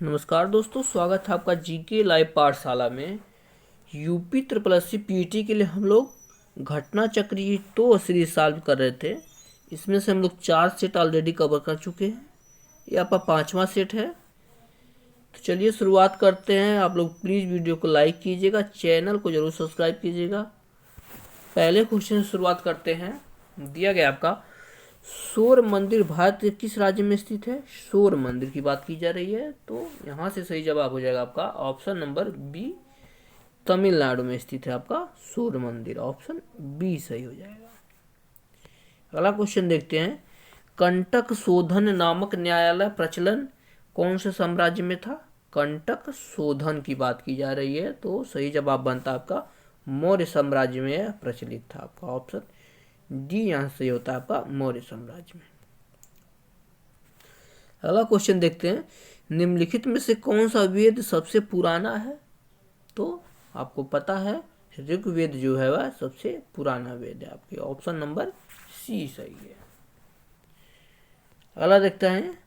नमस्कार दोस्तों, स्वागत है आपका जीके लाइव पाठशाला में। यूपी ट्रिपल एससी पीटी के लिए हम लोग घटना चक्र की 2 सीरीज सॉल्व कर रहे थे। इसमें से हम लोग 4 सेट ऑलरेडी कवर कर चुके हैं। ये आपका 5वां सेट है। तो चलिए शुरुआत करते हैं। आप लोग प्लीज़ वीडियो को लाइक कीजिएगा, चैनल को जरूर सब्सक्राइब कीजिएगा। पहले क्वेश्चन से शुरुआत करते हैं। दिया गया आपका सौर मंदिर भारत के किस राज्य में स्थित है। सौर मंदिर की बात की जा रही है, तो यहाँ से सही जवाब हो जाएगा आपका ऑप्शन नंबर बी, तमिलनाडु में स्थित है आपका सौर मंदिर। ऑप्शन बी सही हो जाएगा। अगला क्वेश्चन देखते हैं। कंटक शोधन नामक न्यायालय प्रचलन कौन से साम्राज्य में था। कंटक शोधन की बात की जा रही है, तो सही जवाब बनता है आपका मौर्य साम्राज्य में प्रचलित था। आपका ऑप्शन डी यहाँ से होता है आपका मौर्य साम्राज्य में। अगला क्वेश्चन देखते हैं। निम्नलिखित में से कौन सा वेद सबसे पुराना है। तो आपको पता है ऋग्वेद जो है वह सबसे पुराना वेद है। आपके ऑप्शन नंबर सी सही है। अगला देखते हैं।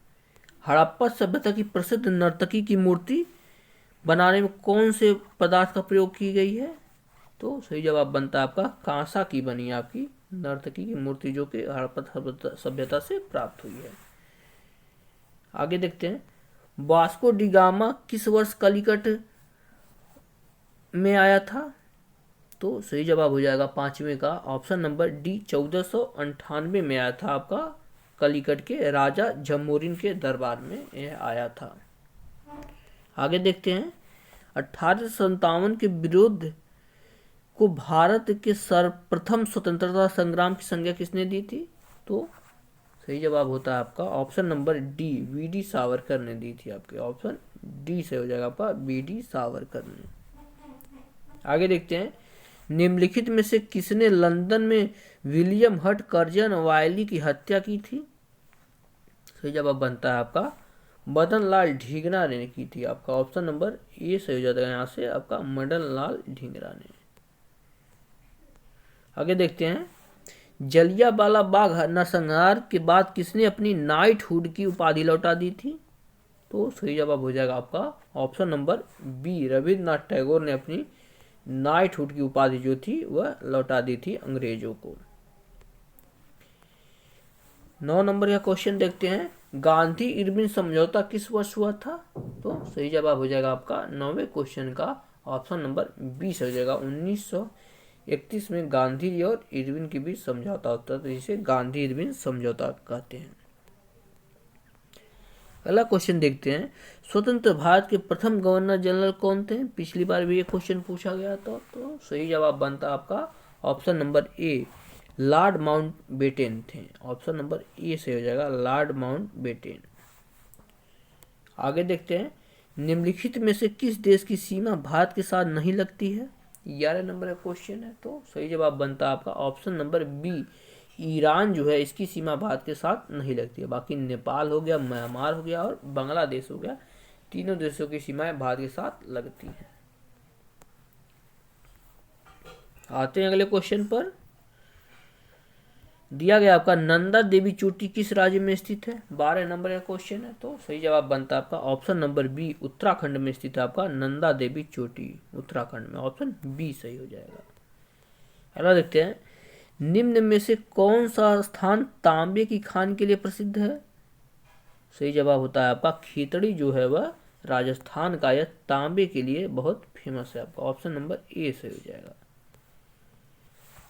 हड़प्पा सभ्यता की प्रसिद्ध नर्तकी की मूर्ति बनाने में कौन से पदार्थ का प्रयोग की गई है। तो सही जवाब बनता है आपका कांसा की बनी है आपकी नर्तकी की मूर्ति, जो कि हड़प्पा सभ्यता से प्राप्त हुई है। आगे देखते हैं। वास्को डी गामा किस वर्ष कलिकट में आया था। तो सही जवाब हो जाएगा 5वें का ऑप्शन नंबर डी, 1498 में आया था आपका कलिकट के राजा जम्मोरिन के दरबार में यह आया था। आगे देखते हैं। 1857 के विरोध को भारत के सर्वप्रथम स्वतंत्रता संग्राम की संज्ञा किसने दी थी। तो सही जवाब होता है आपका option number D, VD. Savarkar ने दी थी। आपके ऑप्शन डी से हो जाएगा आपका वी.डी. सावरकर ने। आगे देखते हैं। निम्नलिखित में से किसने लंदन में विलियम हट कर्जन वायली की हत्या की थी। सही जवाब बनता है आपका मदन लाल ढींगरा ने की थी। आपका ऑप्शन नंबर ए सही हो जाता है यहाँ से आपका मदन लाल ढींगरा ने। आगे देखते हैं। जलियांवाला बाग नरसंहार के बाद किसने अपनी नाइटहुड की उपाधि लौटा दी थी। तो सही जवाब हो जाएगा आपका option number B, Rabindranath Tagore ने अपनी नाइटहुड की उपाधि जो थी वह लौटा दी थी अंग्रेजों को। 9 नंबर का क्वेश्चन देखते हैं। गांधी इरविन समझौता किस वर्ष हुआ था। तो सही जवाब हो जाएगा आपका 9वें क्वेश्चन का ऑप्शन नंबर बी से हो जाएगा 1931 में गांधी जी और इरविन के बीच समझौता होता है, तो इसे गांधी इरविन समझौता कहते हैं। अगला क्वेश्चन देखते हैं। स्वतंत्र भारत के प्रथम गवर्नर जनरल कौन थे। पिछली बार भी ये क्वेश्चन पूछा गया था, तो सही जवाब बनता आपका option number A, Lord Mountbatten थे। ऑप्शन नंबर ए से हो जाएगा लॉर्ड माउंटबेटन। आगे देखते हैं। निम्नलिखित में से किस देश की सीमा भारत के साथ नहीं लगती है। 11 नंबर का क्वेश्चन है, तो सही जवाब बनता है आपका ऑप्शन नंबर बी, ईरान जो है इसकी सीमा भारत के साथ नहीं लगती है। बाकी नेपाल हो गया, म्यांमार हो गया और बांग्लादेश हो गया, तीनों देशों की सीमाएं भारत के साथ लगती हैं। आते हैं अगले क्वेश्चन पर। दिया गया आपका नंदा देवी चोटी किस राज्य में स्थित है। 12 नंबर का क्वेश्चन है, तो सही जवाब बनता है आपका ऑप्शन नंबर बी, उत्तराखंड में स्थित है आपका नंदा देवी चोटी, उत्तराखंड में। ऑप्शन बी सही हो जाएगा। अगला देखते हैं। निम्न में से कौन सा स्थान तांबे की खान के लिए प्रसिद्ध है। सही जवाब होता है आपका खेतड़ी जो है वह राजस्थान का, यह तांबे के लिए बहुत फेमस है। आपका ऑप्शन नंबर ए सही हो जाएगा।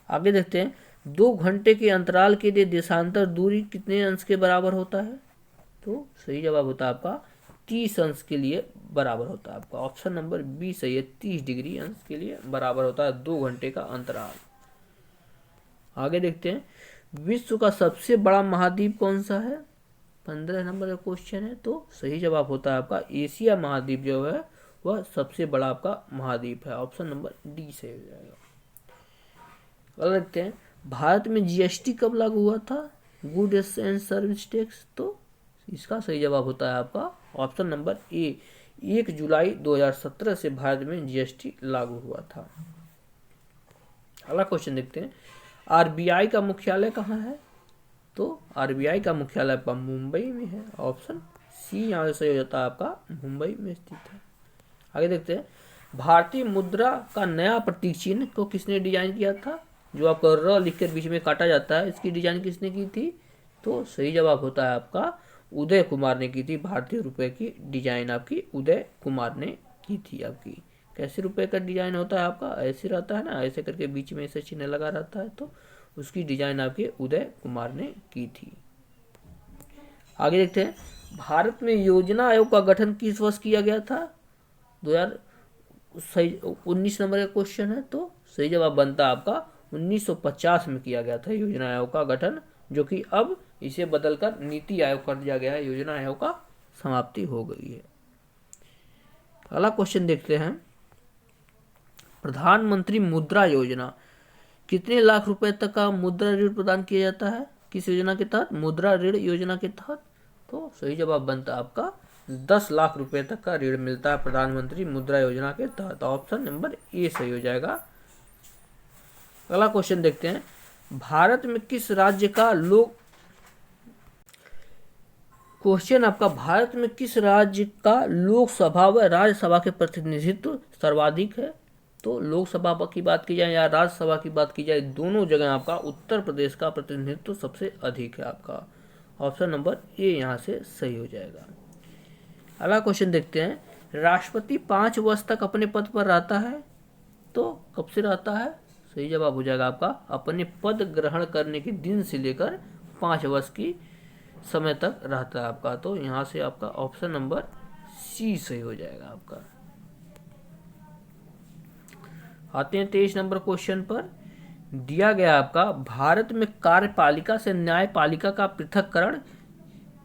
आगे देखते हैं। 2 घंटे के अंतराल के लिए देशांतर दूरी कितने अंश के बराबर होता है। तो सही जवाब होता है आपका 30 अंश के लिए बराबर होता है। आपका ऑप्शन नंबर बी सही है, 30 डिग्री अंश के लिए बराबर होता है 2 घंटे का अंतराल। आगे देखते हैं। विश्व का सबसे बड़ा महाद्वीप कौन सा है। 15 नंबर का क्वेश्चन है, तो सही जवाब होता है आपका एशिया महाद्वीप जो है वह सबसे बड़ा आपका महाद्वीप है। ऑप्शन नंबर डी से हो जाएगा। अगला देखते हैं। भारत में जीएसटी कब लागू हुआ था, गुड्स एंड सर्विस टैक्स। तो इसका सही जवाब होता है आपका ऑप्शन नंबर ए, 1 जुलाई 2017 से भारत में जीएसटी लागू हुआ था। अगला क्वेश्चन देखते हैं। आरबीआई का मुख्यालय कहाँ है। तो आरबीआई का मुख्यालय मुंबई में है। ऑप्शन सी यहाँ से सही हो जाता है आपका, मुंबई में स्थित है। आगे देखते हैं, भारतीय मुद्रा का नया प्रतीक चिन्ह को किसने डिजाइन किया था? जो आपका र लिख कर बीच में काटा जाता है, इसकी डिजाइन किसने की थी? तो सही जवाब होता है आपका उदय कुमार ने की थी। भारतीय रुपए की डिजाइन आपकी उदय कुमार ने की थी आपकी। कैसे रुपए का डिजाइन होता है आपका? ऐसे रहता है ना, ऐसे करके बीच में ऐसे चिन्ह लगा रहता है, तो उसकी डिजाइन आपके उदय कुमार ने की थी। आगे देखते हैं, भारत में योजना आयोग का गठन किस वर्ष किया गया था? 2019 नंबर का क्वेश्चन है, तो सही जवाब बनता है आपका 1950 में किया गया था योजना आयोग का गठन, जो कि अब इसे बदलकर नीति आयोग कर दिया गया है। योजना आयोग का समाप्ति हो गई है। अगला क्वेश्चन देखते हैं, प्रधानमंत्री मुद्रा योजना कितने लाख रुपए तक का मुद्रा ऋण प्रदान किया जाता है? किस योजना के तहत? मुद्रा ऋण योजना के तहत। तो सही जवाब बनता है आपका 10 लाख रुपए तक का ऋण मिलता है प्रधानमंत्री मुद्रा योजना के तहत। ऑप्शन नंबर ए सही हो जाएगा। अगला क्वेश्चन देखते हैं, भारत में किस राज्य का क्वेश्चन आपका, भारत में किस राज्य का लोकसभा व राज्यसभा के प्रतिनिधित्व सर्वाधिक है? तो लोकसभा की बात की जाए या राज्यसभा की बात की जाए, दोनों जगह आपका उत्तर प्रदेश का प्रतिनिधित्व सबसे अधिक है आपका। ऑप्शन नंबर ए यहाँ से सही हो जाएगा। अगला क्वेश्चन देखते हैं, राष्ट्रपति 5 वर्ष तक अपने पद पर रहता है, तो कब से रहता है? सही जवाब हो जाएगा आपका अपने पद ग्रहण करने के दिन से लेकर 5 वर्ष की समय तक रहता है आपका। तो यहाँ से आपका ऑप्शन नंबर सी सही हो जाएगा आपका। आते हैं 23 नंबर क्वेश्चन पर। दिया गया आपका, भारत में कार्यपालिका से न्यायपालिका का पृथक्करण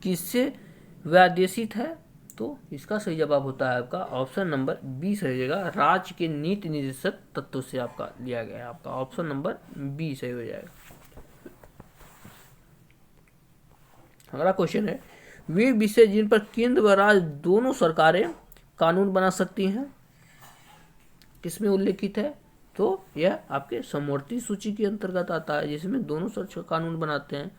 किससे व्यादेशित है? तो इसका सही जवाब होता है आपका ऑप्शन नंबर बी सही हो जाएगा, राज्य के नीति निर्देशक तत्व से आपका लिया गया है आपका। ऑप्शन नंबर बी सही हो जाएगा। अगला क्वेश्चन है, वे विषय जिन पर केंद्र व राज्य दोनों सरकारें कानून बना सकती हैं, किसमें उल्लेखित है? तो यह आपके समवर्ती सूची के अंतर्गत आता है, जिसमें दोनों सरकार कानून बनाते हैं।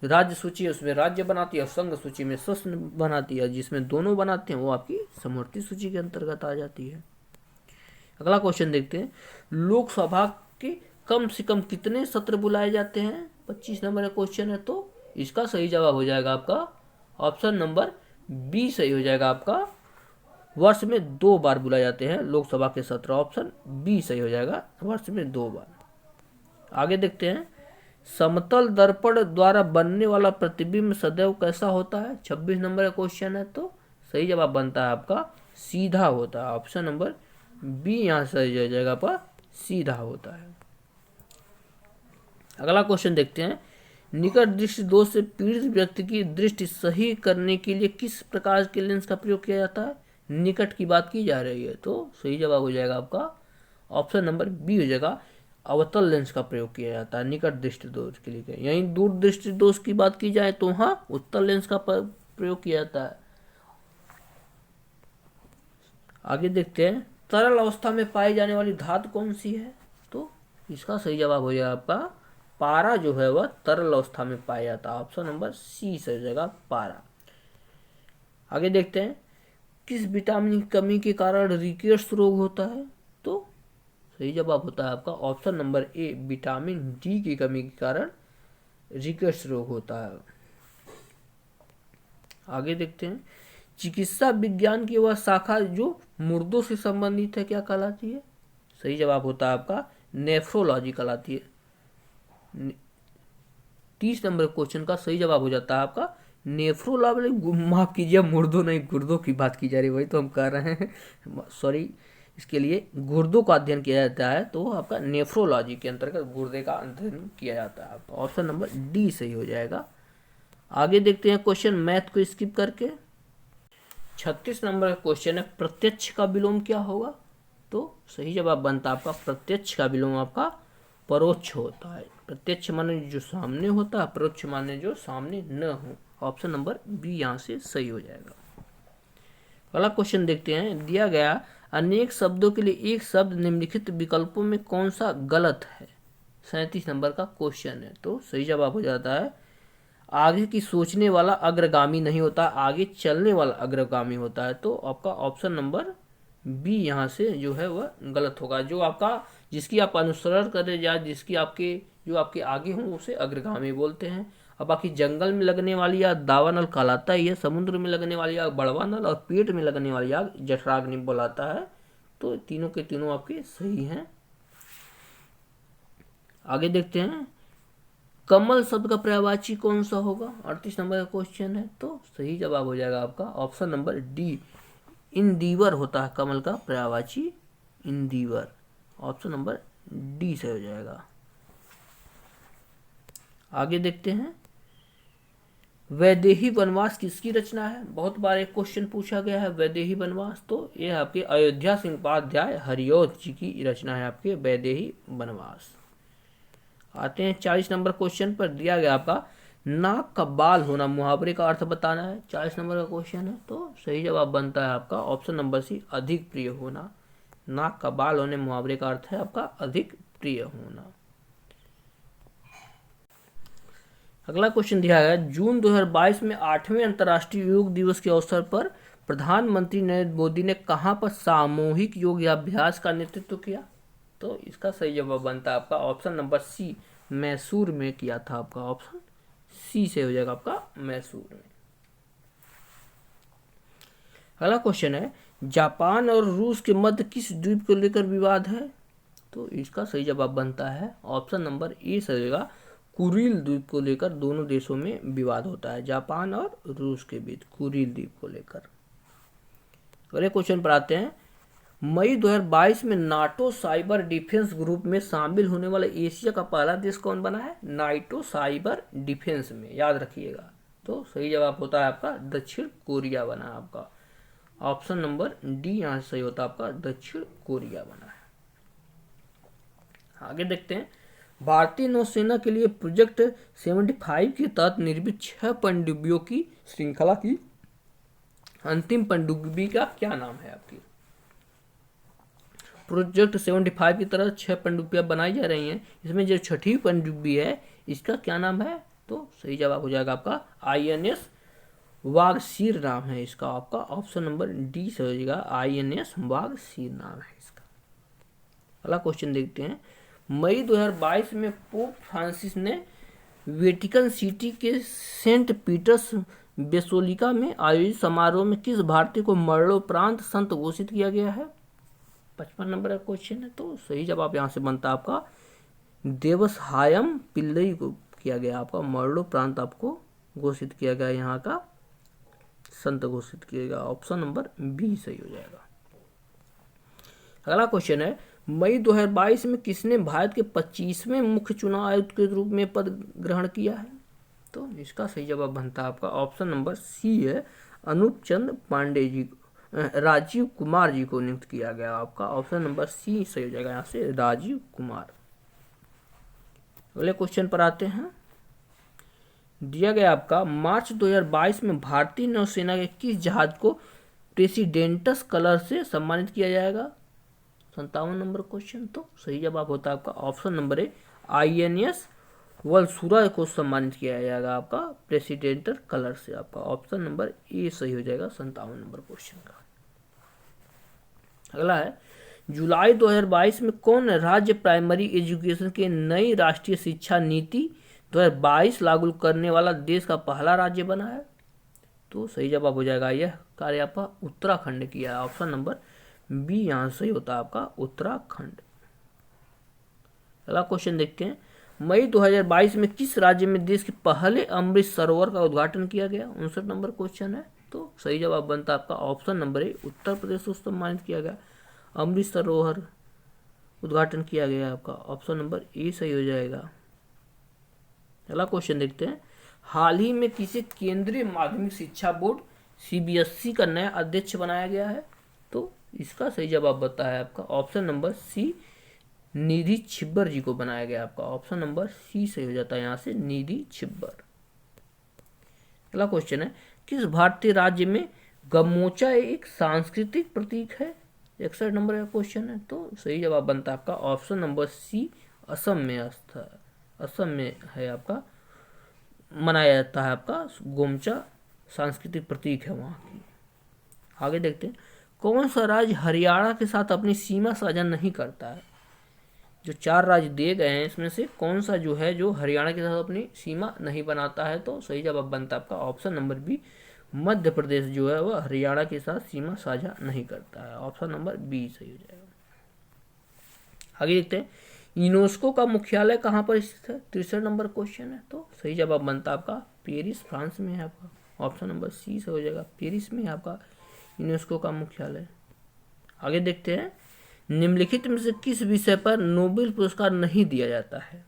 राज्य सूची है उसमें राज्य बनाती है, और संघ सूची में संघ बनाती है, जिसमें दोनों बनाते हैं वो आपकी समवर्ती सूची के अंतर्गत आ जाती है। अगला क्वेश्चन देखते हैं, लोकसभा के कम से कम कितने सत्र बुलाए जाते हैं? 25 नंबर का क्वेश्चन है, तो इसका सही जवाब हो जाएगा आपका ऑप्शन नंबर बी सही हो जाएगा आपका, वर्ष में 2 बार बुलाए जाते हैं लोकसभा के सत्र। ऑप्शन बी सही हो जाएगा, वर्ष में 2 बार। आगे देखते हैं, समतल दर्पण द्वारा बनने वाला प्रतिबिंब सदैव कैसा होता है? 26 नंबर का क्वेश्चन है, तो सही जवाब बनता है आपका सीधा होता है। ऑप्शन नंबर बी यहाँ सही हो जाएगा आपका, सीधा होता है। अगला क्वेश्चन देखते हैं, निकट दृष्टि दोष से पीड़ित व्यक्ति की दृष्टि सही करने के लिए किस प्रकार के लेंस का प्रयोग किया जाता है? निकट की बात की जा रही है, तो सही जवाब हो जाएगा आपका ऑप्शन नंबर बी हो जाएगा, अवतल लेंस का प्रयोग किया जाता है निकट दृष्टि दोष के लिए। यहीं दूर दृष्टि दोष की बात की जाए तो हाँ उत्तल लेंस का प्रयोग किया जाता है। आगे देखते हैं, तरल अवस्था में पाई जाने वाली धातु कौन सी है? तो इसका सही जवाब हो जाएगा आपका पारा, जो है वह तरल अवस्था में पाया जाता है। ऑप्शन नंबर सी सही हो जाएगा, पारा। आगे देखते हैं, किस विटामिन की कमी के कारण रिकेट्स रोग होता है? तो सही जवाब होता है आपका option number A, vitamin D की कमी के कारण रिकेट्स रोग होता है। आगे देखते हैं, चिकित्सा विज्ञान की वह शाखा जो मुर्दों से संबंधित है क्या कहलाती है? सही जवाब होता है आपका नेफ्रोलॉजी कहलाती है। 30 नंबर क्वेश्चन का सही जवाब हो जाता है आपका नेफ्रोलॉजी। माफ कीजिए, मुर्दों नहीं गुर्दों की बात की जा रही, वही तो हम कर रहे हैं, सॉरी। इसके लिए गुर्दों का अध्ययन किया जाता है, तो आपका नेफ्रोलॉजी के अंतर्गत गुर्दे का अध्ययन किया जाता है। ऑप्शन नंबर डी सही हो जाएगा। आगे देखते हैं क्वेश्चन, मैथ को स्किप करके 36 नंबर का क्वेश्चन है, प्रत्यक्ष का विलोम क्या होगा? तो सही जवाब बनता है आपका प्रत्यक्ष का विलोम आपका परोक्ष होता है। प्रत्यक्ष माने जो सामने होता है, परोक्ष माने जो सामने न हो। ऑप्शन नंबर बी यहाँ से सही हो जाएगा। अगला क्वेश्चन देखते हैं, दिया गया अनेक शब्दों के लिए एक शब्द निम्नलिखित विकल्पों में कौन सा गलत है? 37 नंबर का क्वेश्चन है, तो सही जवाब हो जाता है आगे की सोचने वाला अग्रगामी नहीं होता, आगे चलने वाला अग्रगामी होता है। तो आपका ऑप्शन नंबर बी यहाँ से जो है वह गलत होगा। जो आपका जिसकी आप अनुसरण करें या जिसकी आपके जो आपके आगे हों उसे अग्रगामी बोलते हैं। अब बाकी जंगल में लगने वाली आग दावानल कहलाता ही है, समुद्र में लगने वाली आग बड़वानल और पेट में लगने वाली आग जठराग्नि बोलाता है। तो तीनों के तीनों आपके सही हैं। आगे देखते हैं, कमल शब्द का पर्यायवाची कौन सा होगा? 38 नंबर का क्वेश्चन है। तो सही जवाब हो जाएगा आपका ऑप्शन नंबर डी, इंदिवर होता है कमल का पर्यायवाची, इंदिवर। ऑप्शन नंबर डी से हो जाएगा। आगे देखते हैं, वैदेही वनवास किसकी रचना है? बहुत बार एक क्वेश्चन पूछा गया है वैदेही वनवास। तो ये आपके अयोध्या सिंह उपाध्याय हरिऔध जी की रचना है आपके वैदेही वनवास। आते हैं 40 नंबर क्वेश्चन पर। दिया गया आपका नाक का बाल होना मुहावरे का अर्थ बताना है। 40 नंबर का क्वेश्चन है। तो सही जवाब बनता है आपका ऑप्शन नंबर सी, अधिक प्रिय होना। नाक का बाल होने मुहावरे का अर्थ है आपका अधिक प्रिय होना। अगला क्वेश्चन दिया है, जून 2022 में 8वें अंतर्राष्ट्रीय योग दिवस के अवसर पर प्रधानमंत्री नरेंद्र मोदी ने कहां पर सामूहिक योग अभ्यास का नेतृत्व किया? तो इसका सही जवाब बनता है आपका ऑप्शन नंबर सी, मैसूर में किया था। आपका ऑप्शन सी से हो जाएगा आपका मैसूर में। अगला क्वेश्चन है, जापान और रूस के मध्य किस द्वीप को लेकर विवाद है? तो इसका सही जवाब बनता है ऑप्शन नंबर ए से हो जाएगा, कुरिल द्वीप को लेकर दोनों देशों में विवाद होता है, जापान और रूस के बीच कुरिल द्वीप को लेकर। अगले क्वेश्चन पर आते हैं, मई 2022 में नाटो साइबर डिफेंस ग्रुप में शामिल होने वाला एशिया का पहला देश कौन बना है? नाटो साइबर डिफेंस में, याद रखिएगा। तो सही जवाब होता है आपका दक्षिण कोरिया बना है। आपका ऑप्शन नंबर डी यहाँ से सही होता है आपका दक्षिण कोरिया बना है। आगे देखते हैं, भारतीय नौसेना के लिए प्रोजेक्ट 75 के तहत निर्मित 6 पनडुब्बियों की श्रृंखला की अंतिम पनडुब्बी का क्या नाम है? आपकी प्रोजेक्ट 75 की तरह 6 पनडुब्बियां बनाई जा रही हैं, इसमें जो छठी पनडुब्बी है इसका क्या नाम है? तो सही जवाब हो जाएगा आपका INS वागसीर नाम है इसका। आपका ऑप्शन नंबर डी से हो जाएगा, INS वागसीर नाम है इसका। अगला क्वेश्चन देखते हैं, मई 2022 में पोप फ्रांसिस ने वेटिकन सिटी के सेंट पीटर्स बेसिलिका में आयोजित समारोह में किस भारतीय को मरणोपरांत संत घोषित किया गया है? 55 नंबर का क्वेश्चन है। तो सही जवाब यहाँ से बनता है आपका देवसहायम पिल्लई को किया गया। आपका मरणोपरांत आपको घोषित किया गया, यहाँ का संत घोषित किया गया। ऑप्शन नंबर बी सही हो जाएगा। अगला क्वेश्चन है, मई 2022 में किसने भारत के 25वें मुख्य चुनाव आयुक्त के रूप में पद ग्रहण किया है? तो इसका सही जवाब बनता है आपका ऑप्शन नंबर सी है, अनूप चंद पांडे जी को, राजीव कुमार जी को नियुक्त किया गया। आपका ऑप्शन नंबर सी सही हो जाएगा यहाँ से, राजीव कुमार। अगले क्वेश्चन पर आते हैं, दिया गया आपका मार्च 2022 में भारतीय नौसेना के किस जहाज को प्रेसिडेंटस कलर से सम्मानित किया जाएगा? 57 नंबर क्वेश्चन। तो सही जवाब होता है आपका option number A, INS Valsura को सम्मानित किया जाएगा आपका प्रेसिडेंटल कलर से। आपका ऑप्शन नंबर ए सही हो जाएगा 57 नंबर क्वेश्चन का। अगला है, जुलाई 2022 में कौन राज्य प्राइमरी एजुकेशन के नई राष्ट्रीय शिक्षा नीति 2022 लागू करने वाला देश का पहला राज्य बना है? तो सही जवाब हो जाएगा यह कार्य आपका उत्तराखंड किया है। ऑप्शन नंबर बी यहाँ सही होता है आपका उत्तराखंड। अगला क्वेश्चन देखते हैं, मई 2022 में किस राज्य में देश के पहले अमृत सरोवर का उद्घाटन किया गया? 59 नंबर क्वेश्चन है। तो सही जवाब बनता है आपका option number A, Uttar Pradesh को सम्मानित किया गया, अमृत सरोवर उद्घाटन किया गया। आपका ऑप्शन नंबर ए सही हो जाएगा। अगला क्वेश्चन देखते हैं, हाल ही में किसे केंद्रीय माध्यमिक शिक्षा बोर्ड CBSE का नया अध्यक्ष बनाया गया है? तो इसका सही जवाब बता है आपका ऑप्शन नंबर सी, निधि छिब्बर जी को बनाया गया। आपका ऑप्शन नंबर सी सही हो जाता है यहाँ से, निधि छिब्बर। अगला क्वेश्चन है, किस भारतीय राज्य में गमोचा एक सांस्कृतिक प्रतीक है? 61 नंबर का क्वेश्चन है। तो सही जवाब बनता है आपका ऑप्शन नंबर सी, असम में असम में है आपका मनाया जाता है आपका गोमचा सांस्कृतिक प्रतीक है वहाँ की। आगे देखते हैं, कौन सा राज्य हरियाणा के साथ अपनी सीमा साझा नहीं करता है? जो 4 राज्य दिए गए हैं इसमें से कौन सा जो है जो हरियाणा के साथ अपनी सीमा नहीं बनाता है? तो सही जवाब बनता है आपका option number B, Madhya Pradesh जो है वह हरियाणा के साथ सीमा साझा नहीं करता है। ऑप्शन नंबर बी सही हो जाएगा। आगे देखते हैं, यूनेस्को का मुख्यालय कहाँ पर स्थित है? 63 नंबर क्वेश्चन है। तो सही जवाब बनता है आपका पेरिस, फ्रांस में है आपका। ऑप्शन नंबर सी से हो जाएगा, पेरिस में है आपका यूनेस्को का मुख्यालय। आगे देखते हैं, निम्नलिखित में से किस विषय पर नोबेल पुरस्कार नहीं दिया जाता है?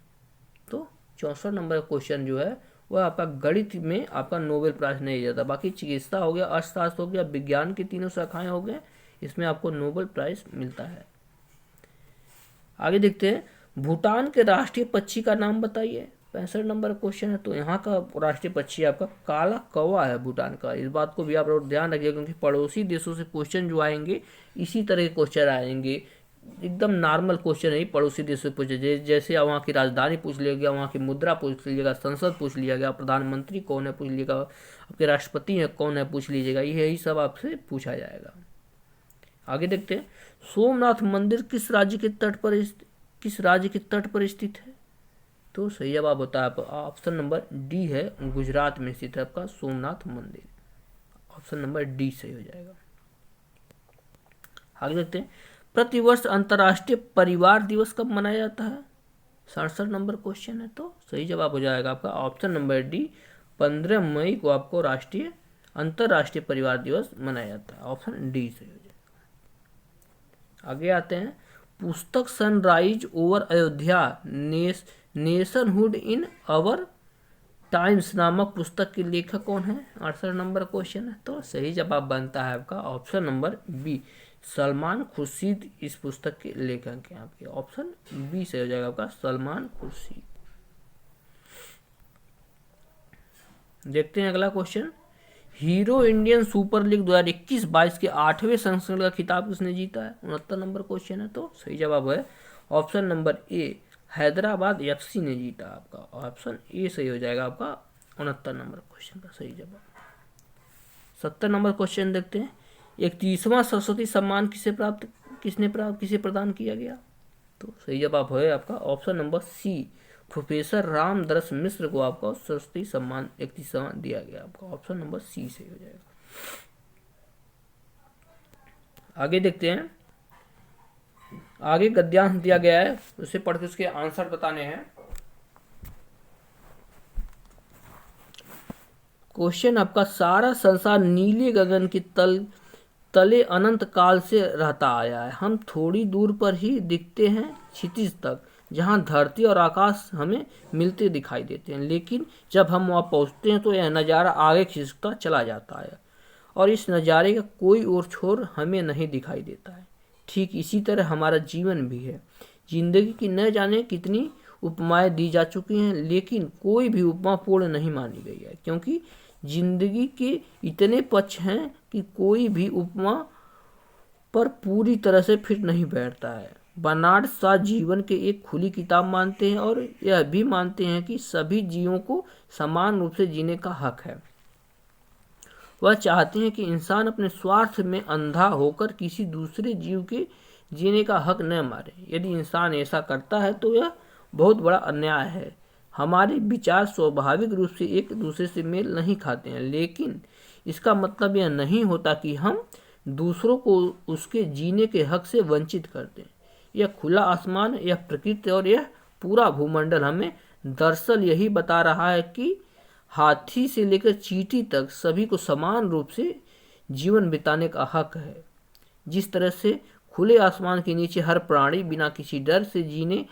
तो 64 नंबर क्वेश्चन जो है वह आपका गणित में आपका नोबेल प्राइज नहीं दिया जाता। बाकी चिकित्सा हो गया, अर्थशास्त्र हो गया, विज्ञान की तीनों शाखाएं हो गए, इसमें आपको नोबेल प्राइज मिलता है। आगे देखते हैं, भूटान के राष्ट्रीय पक्षी का नाम बताइए। 65 नंबर क्वेश्चन है। तो यहाँ का राष्ट्रीय पक्षी आपका काला कौवा है भूटान का। इस बात को भी आप लोग ध्यान रखिए, क्योंकि पड़ोसी देशों से क्वेश्चन जो आएंगे इसी तरह के क्वेश्चन आएंगे, एकदम नॉर्मल क्वेश्चन है पड़ोसी देशों से पूछे। जैसे वहाँ की राजधानी पूछ लिया गया, वहाँ की मुद्रा पूछ लीजिएगा, संसद पूछ लिया गया, प्रधानमंत्री कौन है पूछ लीजिएगा, आपके राष्ट्रपति हैं कौन है पूछ लीजिएगा, यही सब आपसे पूछा जाएगा। आगे देखते हैं, सोमनाथ मंदिर किस राज्य के तट पर स्थित है? तो सही जवाब होता है ऑप्शन नंबर डी है, गुजरात में स्थित है आपका सोमनाथ मंदिर। ऑप्शन नंबर डी सही हो जाएगा। आगे देखते हैं, प्रतिवर्ष अंतर्राष्ट्रीय परिवार दिवस कब मनाया जाता है? 67 नंबर क्वेश्चन है। तो सही जवाब हो जाएगा आपका ऑप्शन नंबर डी, 15 मई को आपको अंतर्राष्ट्रीय परिवार दिवस मनाया जाता है। ऑप्शन डी सही हो जाएगा। आगे आते हैं, पुस्तक sunrise over Ayodhya nationhood in our times नामक पुस्तक के लेखक कौन है? 68 नंबर क्वेश्चन है। तो सही जवाब बनता है आपका option number B, Salman Khurshid इस पुस्तक के लेखक हैं आपके। ऑप्शन बी सही हो जाएगा आपका सलमान खुर्शीद। देखते हैं अगला question, hero Indian super league 2021-22 के 8वें संस्करण का खिताब किसने जीता है? 69 नंबर क्वेश्चन है। तो सही जवाब है option number A, Hyderabad FC ने जीता आपका। ऑप्शन ए सही हो जाएगा आपका 69 नंबर क्वेश्चन का सही जवाब। 70 नंबर क्वेश्चन देखते हैं, 31वां सरस्वती सम्मान किसे प्रदान किया गया? तो सही जवाब है आपका option number C, professor Ramdaras Mishra को आपका सरस्वती सम्मान 31वां दिया गया आपका। ऑप्शन नंबर सी सही हो जाएगा। आगे देखते हैं, आगे गद्यांश दिया गया है, उसे पढ़ के उसके आंसर बताने हैं। क्वेश्चन आपका, सारा संसार नीले गगन के तले अनंत काल से रहता आया है। हम थोड़ी दूर पर ही दिखते हैं क्षितिज तक, जहां धरती और आकाश हमें मिलते दिखाई देते हैं, लेकिन जब हम वहां पहुंचते हैं तो यह नज़ारा आगे खिसकता चला जाता है और इस नज़ारे का कोई और छोर हमें नहीं दिखाई देता है। ठीक इसी तरह हमारा जीवन भी है। जिंदगी की न जाने कितनी उपमाएं दी जा चुकी हैं, लेकिन कोई भी उपमा पूर्ण नहीं मानी गई है, क्योंकि जिंदगी के इतने पक्ष हैं कि कोई भी उपमा पर पूरी तरह से फिट नहीं बैठता है। बर्नार्ड शॉ जीवन के एक खुली किताब मानते हैं और यह भी मानते हैं कि सभी जीवों को समान रूप से जीने का हक है। वह चाहते हैं कि इंसान अपने स्वार्थ में अंधा होकर किसी दूसरे जीव के जीने का हक न मारे। यदि इंसान ऐसा करता है तो यह बहुत बड़ा अन्याय है। हमारे विचार स्वाभाविक रूप से एक दूसरे से मेल नहीं खाते हैं, लेकिन इसका मतलब यह नहीं होता कि हम दूसरों को उसके जीने के हक से वंचित कर दें। यह खुला आसमान, यह प्रकृति और यह पूरा भूमंडल हमें दरअसल यही बता रहा है कि हाथी से लेकर चींटी तक सभी को समान रूप से जीवन बिताने का हक है। जिस तरह से खुले आसमान के नीचे हर प्राणी बिना किसी डर से जीने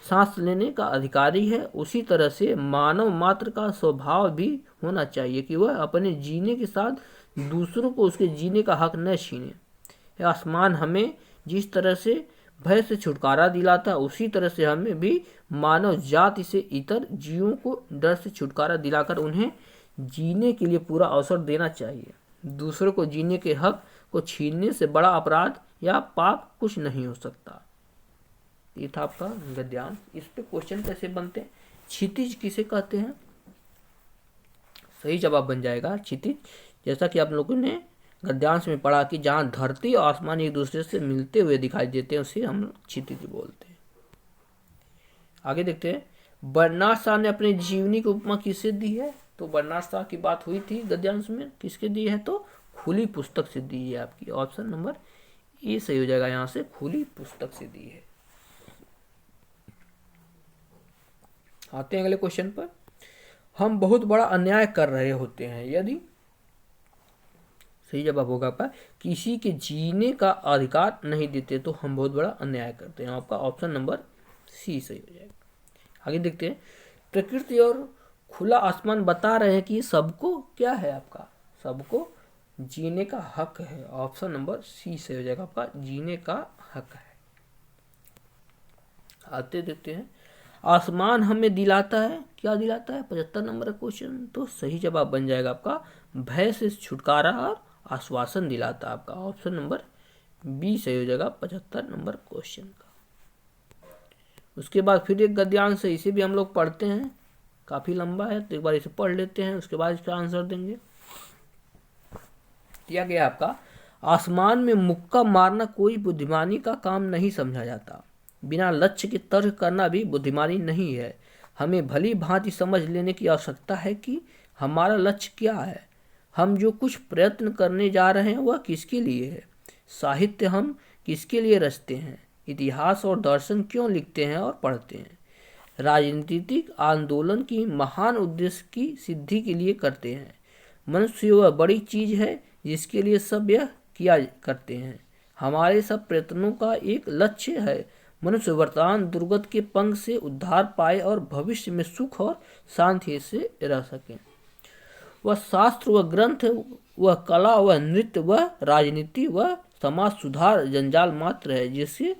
सांस लेने का अधिकारी है, उसी तरह से मानव मात्र का स्वभाव भी होना चाहिए कि वह अपने जीने के साथ दूसरों को उसके जीने का हक न छीने। आसमान हमें जिस तरह से भय से छुटकारा दिलाता है, उसी तरह से हमें भी मानव जाति से इतर जीवों को डर से छुटकारा दिलाकर उन्हें जीने के लिए पूरा अवसर देना चाहिए। दूसरों को जीने के हक को छीनने से बड़ा अपराध या पाप कुछ नहीं हो सकता। ये था आपका गद्यांश। इस पे क्वेश्चन कैसे बनते हैं? क्षितिज किसे कहते हैं? सही जवाब बन जाएगा क्षितिज। जैसा कि आप लोगों ने गद्यांश में पढ़ा कि जहाँ धरती और आसमान एक दूसरे से मिलते हुए दिखाई देते हैं उसे हम क्षितिज बोलते हैं। आगे देखते हैं, बर्नार्ड शॉ ने अपनी जीवनी की उपमा किससे दी है? तो बर्नार्ड शॉ की बात हुई थी गद्यांश में, किसके दी है? तो खुली पुस्तक से दी है आपकी। ऑप्शन नंबर ए सही हो जाएगा, यहाँ से खुली पुस्तक से दी है। आते हैं अगले क्वेश्चन पर। हम बहुत बड़ा अन्याय कर रहे होते हैं यदि, सही जवाब होगा आपका किसी के जीने का अधिकार नहीं देते तो हम बहुत बड़ा अन्याय करते हैं। आपका ऑप्शन नंबर सी सही हो जाएगा। आगे देखते हैं, प्रकृति और खुला आसमान बता रहे हैं कि सबको क्या है? आपका सबको जीने का हक है। ऑप्शन नंबर सी सही हो जाएगा, आपका जीने का हक है। आते देखते हैं, आसमान हमें दिलाता है, क्या दिलाता है? 75 नंबर का क्वेश्चन। तो सही जवाब बन जाएगा आपका भय से छुटकारा और आश्वासन दिलाता है। आपका ऑप्शन नंबर बी सही हो जाएगा 75 नंबर क्वेश्चन का। उसके बाद फिर एक गद्यांश है, इसे भी हम लोग पढ़ते हैं, काफी लंबा है तो एक बार इसे पढ़ लेते हैं, उसके बाद इसका आंसर देंगे। दिया गया आपका, आसमान में मुक्का मारना कोई बुद्धिमानी का काम नहीं समझा जाता। बिना लक्ष्य के तर्क करना भी बुद्धिमानी नहीं है। हमें भली भांति समझ लेने की आवश्यकता है कि हमारा लक्ष्य क्या है। हम जो कुछ प्रयत्न करने जा रहे हैं वह किसके लिए है। साहित्य हम किसके लिए रचते हैं। इतिहास और दर्शन क्यों लिखते हैं और पढ़ते हैं। राजनीतिक आंदोलन की महान उद्देश्य की सिद्धि के लिए करते हैं। मनुष्य वह बड़ी चीज है जिसके लिए सब यह किया करते हैं। हमारे सब प्रयत्नों का एक लक्ष्य है, मनुष्य वर्तमान दुर्गत के पंख से उद्धार पाए और भविष्य में सुख और शांति से रह सके। वह शास्त्र, वह ग्रंथ, वह कला, वह नृत्य, वह राजनीति, वह समाज सुधार जंजाल मात्र है जिससे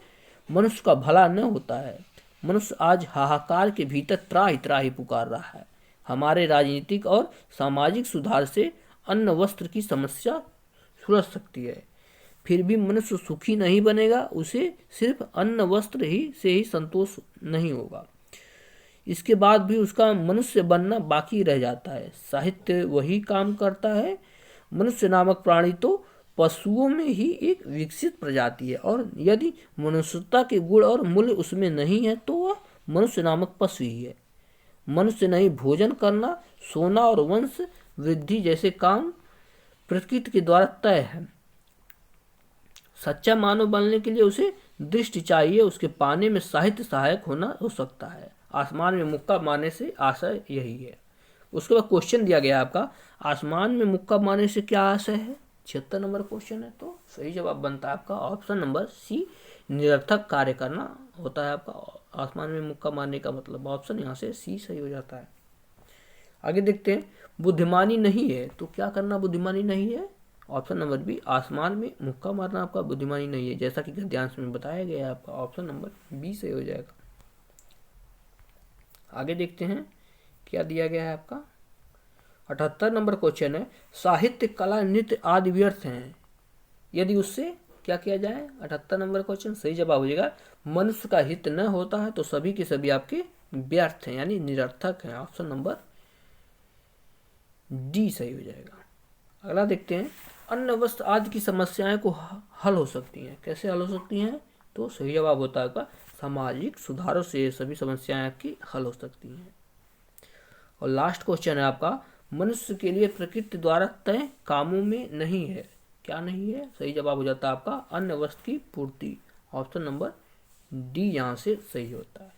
मनुष्य का भला न होता है। मनुष्य आज हाहाकार के भीतर त्राहि त्राहि पुकार रहा है। हमारे राजनीतिक और सामाजिक सुधार से अन्न वस्त्र की समस्या सुलझ सकती है, फिर भी मनुष्य सुखी नहीं बनेगा। उसे सिर्फ अन्न वस्त्र ही से ही संतोष नहीं होगा, इसके बाद भी उसका मनुष्य बनना बाकी रह जाता है। साहित्य वही काम करता है। मनुष्य नामक प्राणी तो पशुओं में ही एक विकसित प्रजाति है और यदि मनुष्यता के गुण और मूल्य उसमें नहीं है तो वह मनुष्य नामक पशु ही है। मनुष्य नहीं भोजन करना, सोना और वंश वृद्धि जैसे काम प्रकृति के द्वारा तय है। सच्चा मानव बनने के लिए उसे दृष्टि चाहिए, उसके पाने में साहित्य सहायक होना हो सकता है। आसमान में मुक्का मारने से आशय यही है। उसके बाद क्वेश्चन दिया गया आपका, आसमान में मुक्का मारने से क्या आशय है? 76 नंबर क्वेश्चन है। तो सही जवाब बनता है आपका ऑप्शन नंबर सी, निरर्थक कार्य करना होता है आपका आसमान में मुक्का मारने का मतलब। ऑप्शन यहाँ से सी सही हो जाता है। आगे देखते हैं, बुद्धिमानी नहीं है तो क्या करना बुद्धिमानी नहीं है? ऑप्शन नंबर बी, आसमान में मुक्का मारना आपका बुद्धिमानी नहीं है, जैसा कि गद्यांश में बताया गया है। आपका ऑप्शन नंबर बी सही हो जाएगा। आगे देखते हैं क्या दिया गया है आपका। 78 नंबर क्वेश्चन है, साहित्य, कला, नृत्य आदि व्यर्थ हैं यदि उससे क्या किया जाए? 78 नंबर क्वेश्चन सही जवाब हो जाएगा, मनुष्य का हित न होता है तो सभी के सभी आपके व्यर्थ हैं यानी निरर्थक हैं। ऑप्शन नंबर डी सही हो जाएगा। अगला देखते हैं, अन्न वस्त्र आदि की समस्याएं को हल हो सकती हैं। कैसे हल हो सकती हैं? तो सही जवाब होता है आपका सामाजिक सुधारों से सभी समस्याएं आपकी हल हो सकती हैं। और लास्ट क्वेश्चन है आपका, मनुष्य के लिए प्रकृति द्वारा तय कामों में नहीं है। क्या नहीं है? सही जवाब हो जाता है आपका अन्न वस्त्र की पूर्ति। ऑप्शन नंबर डी यहाँ से सही होता है।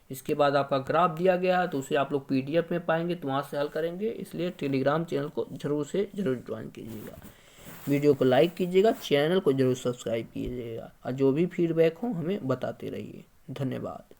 इसके बाद आपका ग्राफ दिया गया है तो उसे आप लोग पीडीएफ में पाएंगे तो वहाँ से हल करेंगे, इसलिए टेलीग्राम चैनल को जरूर से जरूर ज्वाइन कीजिएगा। वीडियो को लाइक कीजिएगा, चैनल को जरूर सब्सक्राइब कीजिएगा और जो भी फीडबैक हो हमें बताते रहिए। धन्यवाद।